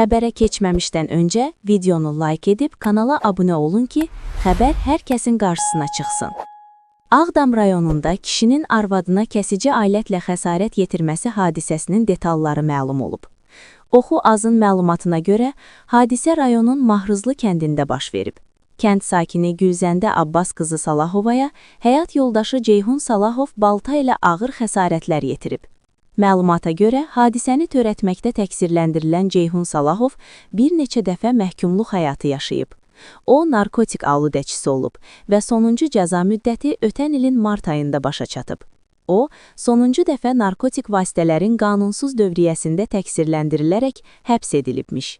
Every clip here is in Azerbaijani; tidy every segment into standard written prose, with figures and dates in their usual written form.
Xəbərə keçməmişdən öncə videonu like edib kanala abunə olun ki, xəbər hər kəsin qarşısına çıxsın. Ağdam rayonunda kişinin arvadına kəsici alətlə xəsarət yetirməsi hadisəsinin detalları məlum olub. Oxu Azın məlumatına görə, hadisə rayonun Mahrızlı kəndində baş verib. Kənd sakini Gülzəndə Abbas qızı Salahovaya həyat yoldaşı Ceyhun Salahov balta ilə ağır xəsarətlər yetirib. Məlumata görə, hadisəni törətməkdə təqsirləndirilən Ceyhun Salahov bir neçə dəfə məhkumluq həyatı yaşayıb. O, narkotik aludəçisi olub və sonuncu cəza müddəti ötən ilin mart ayında başa çatıb. O, sonuncu dəfə narkotik vasitələrin qanunsuz dövriyyəsində təqsirləndirilərək həbs edilibmiş.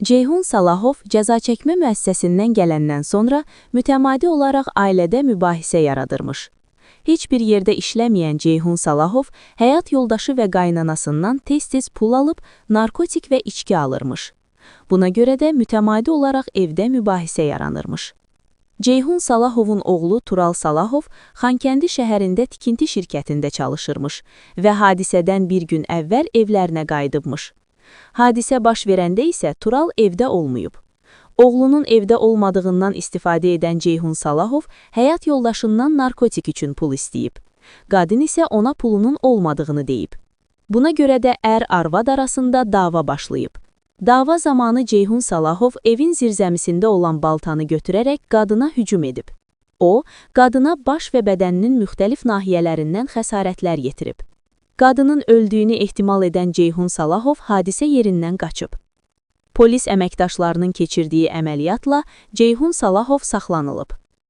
Ceyhun Salahov cəzaçəkmə müəssisəsindən gələndən sonra mütəmadi olaraq ailədə mübahisə yaradırmış. Heç bir yerdə işləməyən Ceyhun Salahov həyat yoldaşı və qaynanasından tez-tez pul alıb narkotik və içki alırmış. Buna görə də mütəmadi olaraq evdə mübahisə yaranırmış. Ceyhun Salahovun oğlu Tural Salahov Xankəndi şəhərində tikinti şirkətində çalışırmış və hadisədən bir gün əvvəl evlərinə qayıdıbmış. Hadisə baş verəndə isə Tural evdə olmayıb. Oğlunun evdə olmadığından istifadə edən Ceyhun Salahov həyat yoldaşından narkotik üçün pul istəyib. Qadın isə ona pulunun olmadığını deyib. Buna görə də ər-arvad arasında dava başlayıb. Dava zamanı Ceyhun Salahov evin zirzəmisində olan baltanı götürərək qadına hücum edib. O, qadına baş və bədəninin müxtəlif nahiyələrindən xəsarətlər yetirib. Qadının öldüyünü ehtimal edən Ceyhun Salahov hadisə yerindən qaçıb. Polis əməkdaşlarının keçirdiyi əməliyyatla Ceyhun Salahov saxlanılıb.